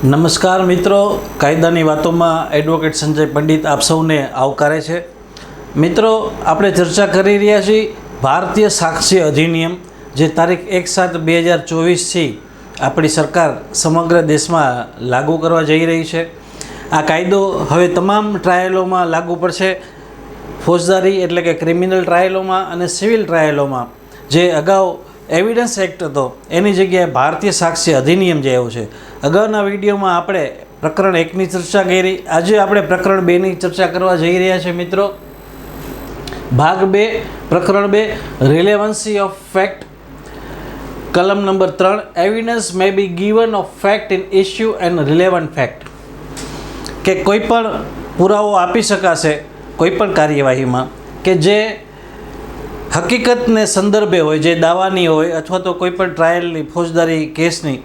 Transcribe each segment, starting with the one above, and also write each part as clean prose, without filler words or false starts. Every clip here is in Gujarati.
નમસ્કાર મિત્રો, કાયદાની વાતોમાં એડવોકેટ સંજય પંડિત આપ સૌને આવકારે છે. મિત્રો, આપણે ચર્ચા કરી રહ્યા છીએ ભારતીય સાક્ષી અધિનિયમ, જે તારીખ 1/7/2024થી આપણી સરકાર સમગ્ર દેશમાં લાગુ કરવા જઈ રહી છે. આ કાયદો હવે તમામ ટ્રાયલોમાં લાગુ પડશે. ફોજદારી એટલે કે ક્રિમિનલ ટ્રાયલોમાં અને સિવિલ ટ્રાયલોમાં જે અગાઉ એવિડન્સ એક્ટ હતો એની જગ્યાએ ભારતીય સાક્ષી અધિનિયમ જે આવ્યું છે. અગાઉના વિડીયોમાં આપણે પ્રકરણ 1ની ચર્ચા કરી. આજે આપણે પ્રકરણ 2ની ચર્ચા કરવા જઈ રહ્યા છીએ. મિત્રો, ભાગ 2, પ્રકરણ 2, રિલેવન્સી ઓફ ફેક્ટ, કલમ number 3, evidence may be given of fact in issue and relevant fact, કે કોઈ પણ પુરાવો આપી શકાશે કોઈ પણ કાર્યવાહીમાં કે જે હકીકતને સંદર્ભે હોય, જે દાવાની હોય અથવા તો કોઈ પણ ટ્રાયલની ફોજદારી કેસની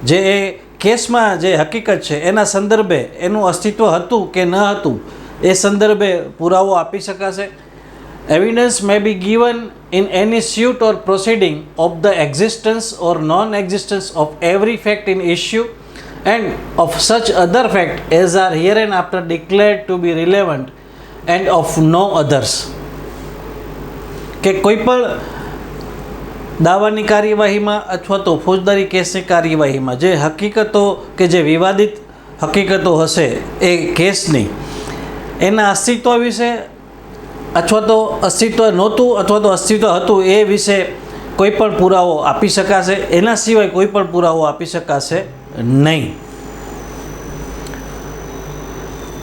જે એ કેસમાં જે હકીકત છે એના સંદર્ભે એનું અસ્તિત્વ હતું કે ન હતું એ સંદર્ભે પુરાવો આપી શકાશે. Evidence may be given in any suit or proceeding of the existence or non existence of every fact in issue and of such other fact as are hereinafter declared to be relevant and of no others, કે કોઈ પણ દાવાની કાર્યવાહીમાં અથવા તો ફોજદારી કેસની કાર્યવાહીમાં જે હકીકતો કે જે વિવાદિત હકીકતો હશે એ કેસની એના અસ્તિત્વ વિશે અથવા તો અસ્તિત્વ નહોતું અથવા તો અસ્તિત્વ હતું એ વિશે કોઈ પણ પુરાવો આપી શકાશે. એના સિવાય કોઈ પણ પુરાવો આપી શકાશે નહીં.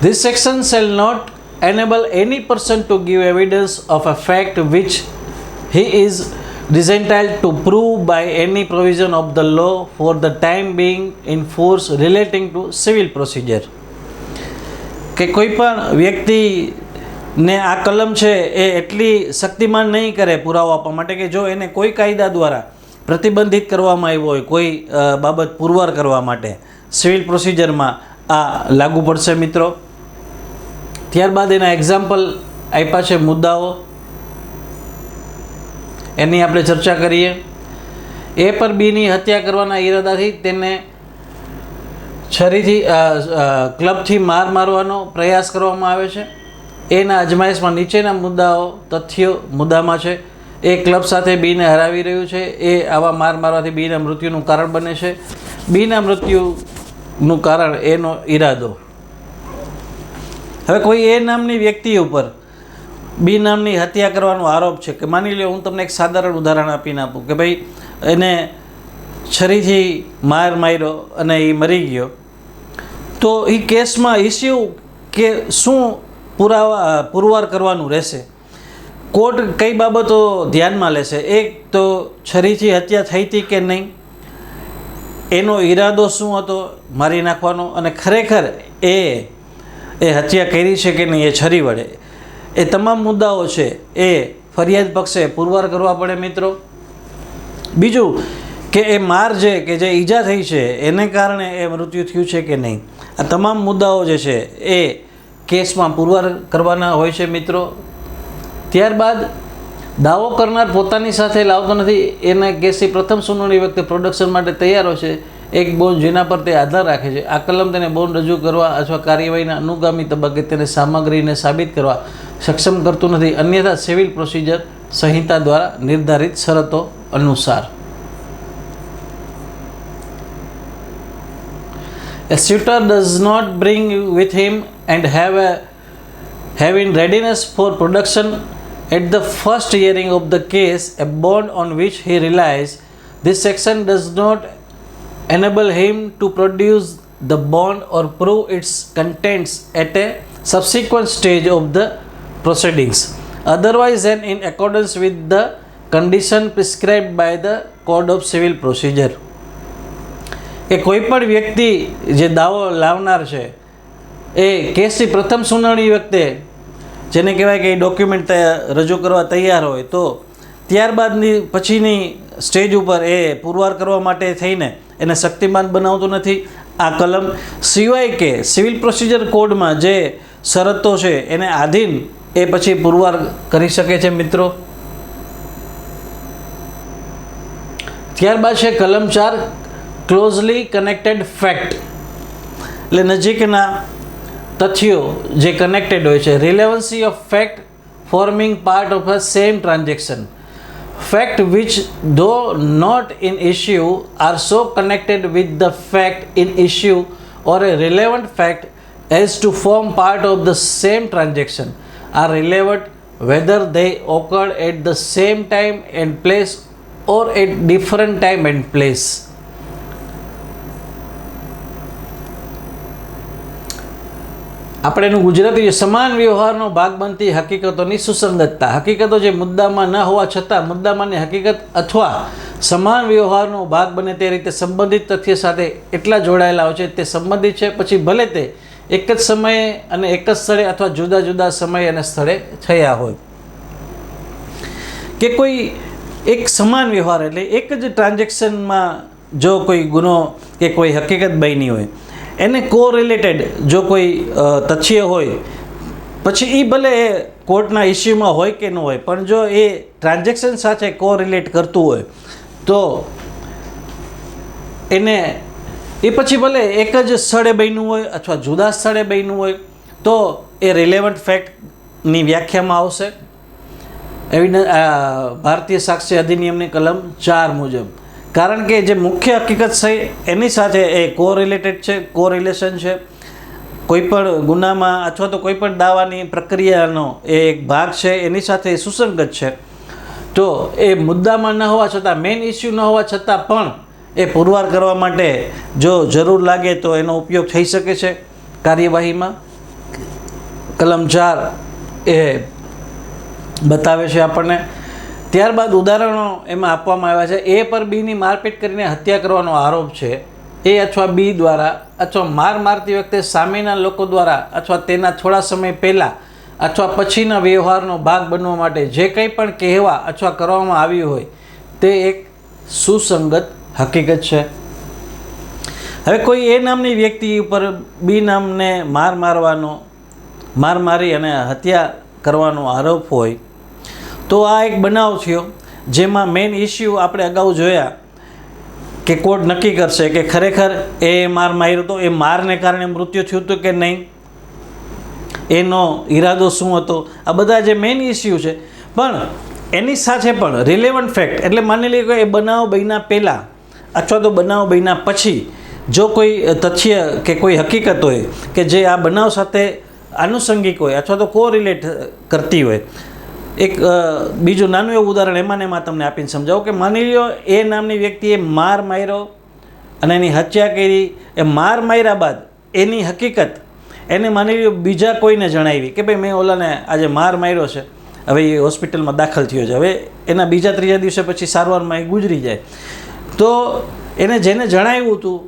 This section shall not enable any person to give evidence of a fact which he is entitled to prove by any provision of the law for the time being in force relating to civil procedure, કે કોઈ પણ વ્યક્તિને આ કલમ છે એ એટલી શક્તિમાન નહીં કરે પુરાવો આપવા માટે કે જો એને કોઈ કાયદા દ્વારા પ્રતિબંધિત કરવામાં આવ્યો હોય કોઈ બાબત પુરવાર કરવા માટે સિવિલ પ્રોસિજરમાં આ લાગુ પડશે. મિત્રો, ત્યારબાદ એના એક્ઝામ્પલ આપ્યા છે, મુદ્દાઓ, એની આપણે ચર્ચા કરીએ. એ પર બીની હત્યા કરવાના ઈરાદાથી તેને છરીથી ક્લબથી મારવાનો પ્રયાસ કરવામાં આવે છે. એના અજમાયશમાં નીચેના મુદ્દાઓ તથ્યો મુદ્દામાં છે. એ ક્લબ સાથે બીને હરાવી રહ્યું છે, એ આવા મારવાથી બીના મૃત્યુનું કારણ બને છે. બીના મૃત્યુનું કારણ એનો ઈરાદો. હવે કોઈ એ નામની વ્યક્તિ ઉપર બી નામની હત્યા કરવાનો આરોપ છે, કે માની લો હું તમને એક સાધારણ ઉદાહરણ આપીને આપું કે ભાઈ એને છરીથી માર્યો અને એ મરી ગયો, તો એ કેસમાં ઇસ્યુ કે શું પુરવાર કરવાનું રહેશે, કોર્ટ કઈ બાબતો ધ્યાનમાં લેશે. એક તો છરીથી હત્યા થઈ હતી કે નહીં, એનો ઈરાદો શું હતો મારી નાખવાનો, અને ખરેખર એ હત્યા કરી છે કે નહીં એ છરી વડે. એ તમામ મુદ્દાઓ છે એ ફરિયાદ પક્ષે પુરવાર કરવા પડે. મિત્રો, બીજું કે એ માર છે કે જે ઈજા થઈ છે એને કારણે એ મૃત્યુ થયું છે કે નહીં, આ તમામ મુદ્દાઓ જે છે એ કેસમાં પુરવાર કરવાના હોય છે. મિત્રો, ત્યારબાદ દાવો કરનાર પોતાની સાથે લાવતો નથી. એના કેસની પ્રથમ સુનાવણી વખતે પ્રોડક્શન માટે તૈયાર છે એક બોન્ડ જેના પર તે આધાર રાખે છે. આ કલમ તેને બોન્ડ રજૂ કરવા અથવા કાર્યવાહીના અનુગામી તબક્કે તેને સામગ્રીને સાબિત કરવા સક્ષમ કરતું નથી, અન્યથા સિવિલ પ્રોસિજર સંહિતા દ્વારા નિર્ધારિત શરતો અનુસાર. A suitor does not bring with him and have in readiness for production at the first hearing of the case a bond on which he relies. This section does not enable him to produce the bond or prove its contents at a subsequent stage of the proceedings, otherwise than in accordance with the condition prescribed by the Code of Civil Procedure. કે કોઈ પણ વ્યક્તિ જે દાવો લાવનાર છે એ કેસની પ્રથમ સુનાવણી વખતે જેને કહેવાય કે એ ડોક્યુમેન્ટ રજૂ કરવા તૈયાર હોય તો ત્યારબાદની પછીની સ્ટેજ ઉપર એ પુરવાર કરવા માટે થઈને એને શક્તિમાન બનાવતું નથી આ કલમ, સિવાય કે સિવિલ પ્રોસિજર કોડમાં જે શરતો છે એને આધીન એ પછી પુરવાર કરી શકે છે. મિત્રો, ત્યારબાદ છે કલમ 4, ક્લોઝલી કનેક્ટેડ ફેક્ટ. એટલે નજીકના તથ્યો જે કનેક્ટેડ હોય છે. Relevancy of fact forming part of a same transaction. Fact which though not in issue are so connected with the fact in issue or a relevant fact as to form part of the same transaction are relevant whether they occurred at the same time and place or at different time and place. આપણે એનું ગુજરાતી સમાન વ્યવહારનો ભાગ બનતી હકીકતોની સુસંગતતા. હકીકતો જે મુદ્દામાં ન હોવા છતાં મુદ્દામાંની હકીકત અથવા સમાન વ્યવહારનો ભાગ બને તે રીતે સંબંધિત તથ્ય સાથે એટલા જોડાયેલા હોય છે તે સંબંધિત છે, પછી ભલે તે એક જ સમયે અને એક જ સ્થળે અથવા જુદા જુદા સમય અને સ્થળે થયા હોય. કે કોઈ એક સમાન વ્યવહાર એટલે એક જ ટ્રાન્ઝેક્શનમાં જો કોઈ ગુનો કે કોઈ હકીકત બની હોય એને કોરિલેટેડ જો કોઈ તથ્ય હોય, પછી એ ભલે એ કોર્ટના ઇસ્યુમાં હોય કે ન હોય, પણ જો એ ટ્રાન્ઝેક્શન સાથે કોરિલેટ કરતું હોય તો એને એ પછી ભલે એક જ સ્થળે બન્યું હોય અથવા જુદા સ્થળે બન્યું હોય તો એ રિલેવન્ટ ફેક્ટની વ્યાખ્યામાં આવશે. ભારતીય સાક્ષ્ય અધિનિયમની કલમ 4 મુજબ. કારણ કે જે મુખ્ય હકીકત છે એની સાથે એ કોરિલેટેડ છે, કોરિલેશન છે. કોઈ પણ ગુનામાં અથવા તો કોઈ પણ દાવાની પ્રક્રિયાનો એ એક ભાગ છે, એની સાથે સુસંગત છે. તો એ મુદ્દામાં ન હોવા છતાં, મેઇન ઇસ્યુ ન હોવા છતાં પણ એ પુરવાર કરવા માટે જો જરૂર લાગે તો એનો ઉપયોગ થઈ શકે છે કાર્યવાહીમાં. કલમ 4 એ બતાવે છે આપણને. ત્યારબાદ ઉદાહરણો એમાં આપવામાં આવ્યા છે. એ પર બીની મારપીટ કરીને હત્યા કરવાનો આરોપ છે. એ અથવા બી દ્વારા અથવા મારતી વખતે સામેના લોકો દ્વારા અથવા તેના થોડા સમય પહેલાં અથવા પછીના વ્યવહારનો ભાગ બનવા માટે જે કંઈ પણ કહેવા અથવા કરવામાં આવ્યું હોય તે એક સુસંગત હકીકત છે. હવે કોઈ એ નામની વ્યક્તિ ઉપર બી નામને મારી અને હત્યા કરવાનો આરોપ હોય તો આ એક બનાવ થયો જેમાં મેઇન ઇસ્યુ આપણે અગાઉ જોયા કે કોર્ટ નક્કી કરશે કે ખરેખર એ માર્યો તો, એ મારને કારણે મૃત્યુ થયું હતું કે નહીં, એનો ઈરાદો શું હતો. આ બધા જે મેઇન ઇસ્યુ છે. પણ એની સાથે પણ રિલેવન્ટ ફેક્ટ એટલે માની લઈએ કે એ બનાવ બન્યા પહેલાં અથવા તો બનાવ બન્યા પછી જો કોઈ તથ્ય કે કોઈ હકીકત હોય કે જે આ બનાવ સાથે આનુષંગિક હોય અથવા તો કોરિલેટ કરતી હોય. એક બીજું નાનું એવું ઉદાહરણ એમાં તમને આપીને સમજાવું કે માની લો એ નામની વ્યક્તિએ માર્યો અને એની હત્યા કરી. એ માર્યા બાદ એની હકીકત એને માની લો બીજા કોઈને જણાવી કે ભાઈ મેં ઓલાને આજે માર્યો છે, હવે એ હોસ્પિટલમાં દાખલ થયો છે, હવે એના બીજા ત્રીજા દિવસે પછી સારવારમાં એ ગુજરી જાય. તો એને જેને જણાવ્યું હતું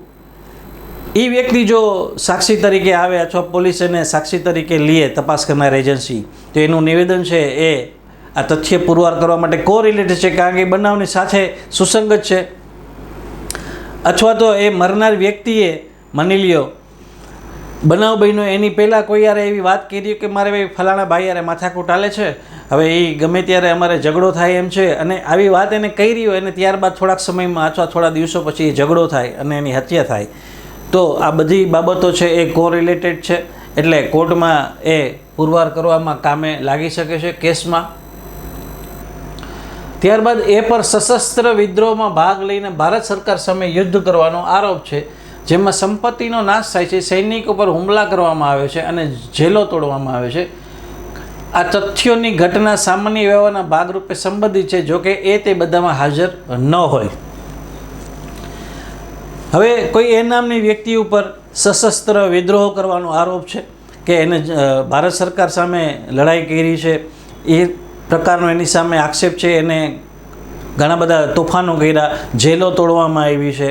એ વ્યક્તિ જો સાક્ષી તરીકે આવે અથવા પોલીસ એને સાક્ષી તરીકે લે, તપાસ કરનાર એજન્સી, તો એનું નિવેદન છે એ આ તથ્ય પુરવાર કરવા માટે કોરિલેટેડ છે કારણ કે બનાવની સાથે સુસંગત છે. અથવા તો એ મરનાર વ્યક્તિએ માની લ્યો બનાવ બન્યો એની પહેલાં કોઈ યારે એવી વાત કરી કે મારે ભાઈ ફલાણા ભાઈ યારે માથાકૂટ હાલે છે, હવે એ ગમે ત્યારે અમારે ઝઘડો થાય એમ છે, અને આવી વાત એને કરી હોય અને ત્યારબાદ થોડાક સમયમાં અથવા થોડા દિવસો પછી એ ઝઘડો થાય અને એની હત્યા થાય. તો આ બધી બાબતો છે એ કોરિલેટેડ છે, એટલે કોર્ટમાં એ પુરવાર કરવામાં કામે લાગી શકે છે કેસમાં. ત્યારબાદ એ પર સશસ્ત્ર વિદ્રોહમાં ભાગ લઈને ભારત સરકાર સામે યુદ્ધ કરવાનો આરોપ છે, જેમાં સંપત્તિનો નાશ થાય છે, સૈનિકો પર હુમલા કરવામાં આવે છે અને જેલો તોડવામાં આવે છે. આ તથ્યોની ઘટના સામાન્ય વ્યવહારના ભાગરૂપે સંબંધિત છે, જોકે એ તે બધામાં હાજર ન હોય. હવે કોઈ એ નામની વ્યક્તિ ઉપર સશસ્ત્ર વિદ્રોહ કરવાનો આરોપ છે કે એને ભારત સરકાર સામે લડાઈ કરી છે, એ પ્રકારનો એની સામે આક્ષેપ છે, એને ઘણા બધા તોફાનો કર્યા, જેલો તોડવામાં આવી છે,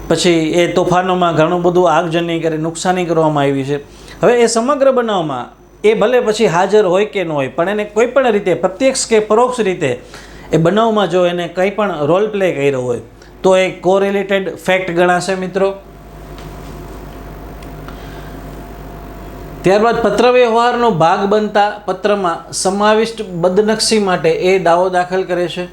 પછી એ તોફાનોમાં ઘણું બધું આગજની કરી નુકસાની કરવામાં આવી છે. હવે એ સમગ્ર બનાવમાં એ ભલે પછી હાજર હોય કે ન હોય, પણ એને કોઈ પણ રીતે પ્રત્યક્ષ કે પરોક્ષ રીતે એ બનાવમાં જો એને કંઈ પણ રોલ પ્લે કર્યો હોય તો એ કોરિલેટેડ ફેક્ટ ગણાશે મિત્રો. ત્યારબાદ પત્રવ્યવહારનો ભાગ બનતા પત્રમાં સમાવિષ્ટ બદનક્ષી માટે એ દાવો દાખલ કરે છે.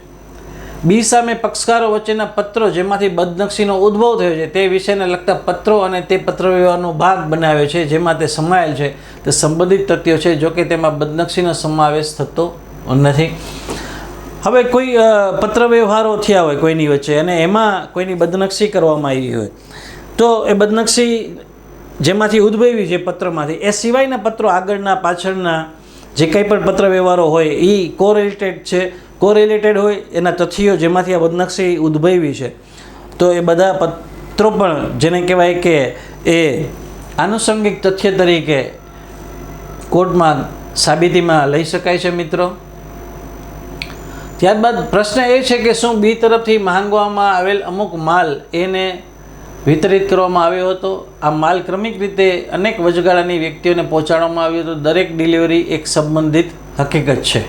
બી સામે પક્ષકારો વચ્ચેના પત્રો જેમાંથી બદનક્ષીનો ઉદ્ભવ થયો છે તે વિષયને લગતા પત્રો અને તે પત્રવ્યવહારનો ભાગ બનાવ્યો છે જેમાં તે સમાયેલ છે તે સંબંધિત તથ્યો છે, જોકે તેમાં બદનક્ષીનો સમાવેશ થતો નથી. હવે કોઈ પત્ર વ્યવહારો થયા હોય કોઈની વચ્ચે અને એમાં કોઈની બદનક્ષી કરવામાં આવી હોય તો એ બદનક્ષી જેમાંથી ઉદ્ભવી છે પત્રમાંથી, એ સિવાયના પત્રો આગળના પાછળના જે કંઈ પણ પત્ર વ્યવહારો હોય એ કોરિલેટેડ હોય એના તથ્યો જેમાંથી આ બદનક્ષી ઉદ્ભવી છે, તો એ બધા પત્રો પણ જેને કહેવાય કે એ આનુષંગિક તથ્ય તરીકે કોર્ટમાં સાબિતીમાં લઈ શકાય છે મિત્રો. ત્યારબાદ પ્રશ્ન એ છે કે શું બી તરફથી માંગવામાં આવેલ અમુક માલ એને વિતરિત કરવામાં આવ્યો હતો? આ માલ ક્રમિક રીતે અનેક વચગાળાની વ્યક્તિઓને પહોંચાડવામાં આવ્યો હતો. દરેક ડિલિવરી એક સંબંધિત હકીકત છે.